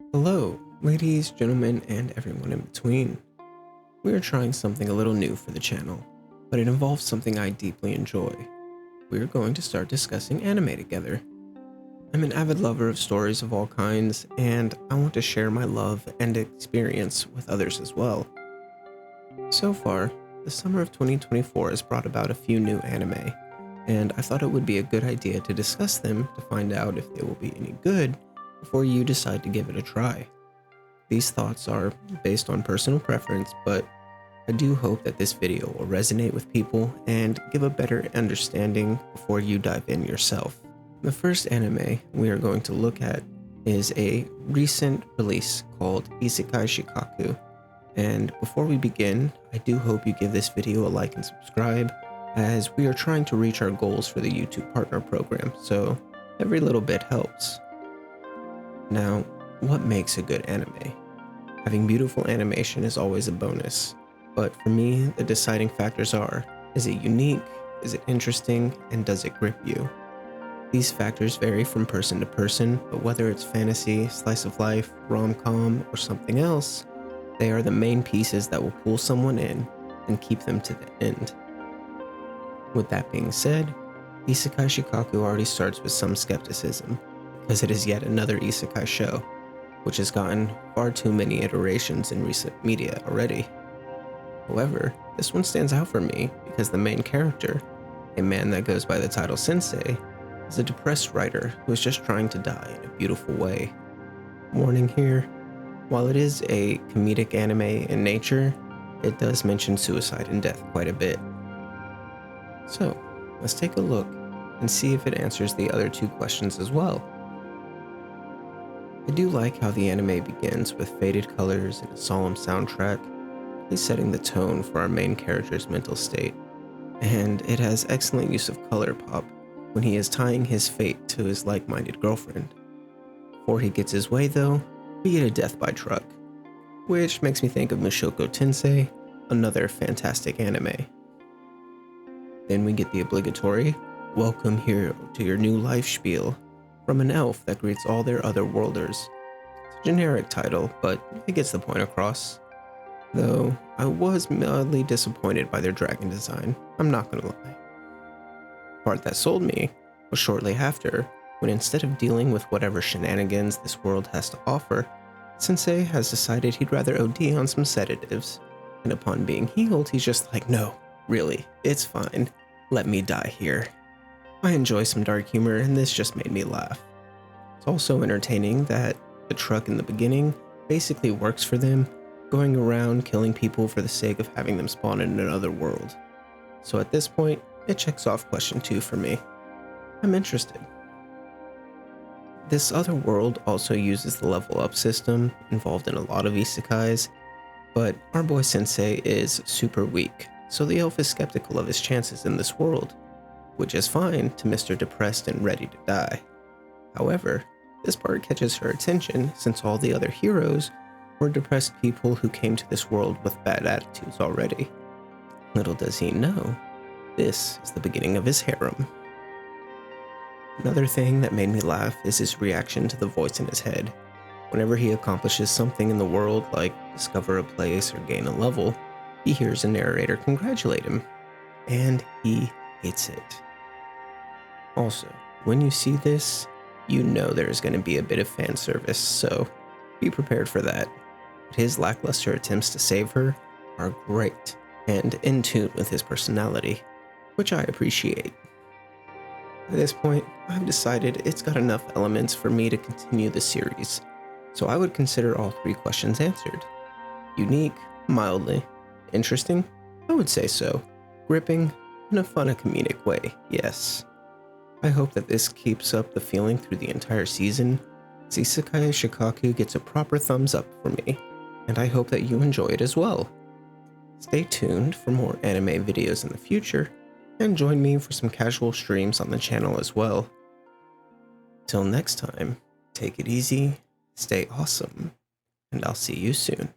Hello, ladies, gentlemen, and everyone in between. We are trying something a little new for the channel, but it involves something I deeply enjoy. We are going to start discussing anime together. I'm an avid lover of stories of all kinds, and I want to share my love and experience with others as well. So far, the summer of 2024 has brought about a few new anime, and I thought it would be a good idea to discuss them to find out if they will be any good before you decide to give it a try. These thoughts are based on personal preference, but I do hope that this video will resonate with people and give a better understanding before you dive in yourself. The first anime we are going to look at is a recent release called Isekai Shikkaku. And before we begin, I do hope you give this video a like and subscribe, as we are trying to reach our goals for the YouTube Partner Program, so every little bit helps. Now, what makes a good anime? Having beautiful animation is always a bonus, but for me, the deciding factors are, is it unique, is it interesting, and does it grip you? These factors vary from person to person, but whether it's fantasy, slice of life, rom-com, or something else, they are the main pieces that will pull someone in and keep them to the end. With that being said, Isekai Shikkaku already starts with some skepticism, because it is yet another isekai show, which has gotten far too many iterations in recent media already. However, this one stands out for me because the main character, a man that goes by the title Sensei, is a depressed writer who is just trying to die in a beautiful way. Warning here, while it is a comedic anime in nature, it does mention suicide and death quite a bit. So, let's take a look and see if it answers the other two questions as well. I do like how the anime begins with faded colors and a solemn soundtrack, really setting the tone for our main character's mental state, and it has excellent use of color pop when he is tying his fate to his like-minded girlfriend. Before he gets his way though, we get a death by truck, which makes me think of Mushoku Tensei, another fantastic anime. Then we get the obligatory, "Welcome hero to your new life" spiel from an elf that greets all their other worlders. It's a generic title, but it gets the point across. Though I was mildly disappointed by their dragon design, I'm not gonna lie. The part that sold me was shortly after, when instead of dealing with whatever shenanigans this world has to offer, Sensei has decided he'd rather OD on some sedatives, and upon being healed, he's just like, no, really, it's fine, let me die here. I enjoy some dark humor, and this just made me laugh. It's also entertaining that the truck in the beginning basically works for them, going around killing people for the sake of having them spawn in another world. So at this point, it checks off question 2 for me. I'm interested. This other world also uses the level up system involved in a lot of isekais, but our boy Sensei is super weak, so the elf is skeptical of his chances in this world, which is fine to Mr. Depressed and ready to die. However, this part catches her attention since all the other heroes were depressed people who came to this world with bad attitudes already. Little does he know, this is the beginning of his harem. Another thing that made me laugh is his reaction to the voice in his head. Whenever he accomplishes something in the world, like discover a place or gain a level, he hears a narrator congratulate him, and he hates it. Also, when you see this, you know there's going to be a bit of fan service, so be prepared for that. But his lackluster attempts to save her are great and in tune with his personality, which I appreciate. At this point, I've decided it's got enough elements for me to continue the series, so I would consider all 3 questions answered. Unique, mildly. Interesting? I would say so. Gripping? In a fun and comedic way, yes. I hope that this keeps up the feeling through the entire season. Isekai Shikkaku gets a proper thumbs up for me, and I hope that you enjoy it as well. Stay tuned for more anime videos in the future, and join me for some casual streams on the channel as well. Till next time, take it easy, stay awesome, and I'll see you soon.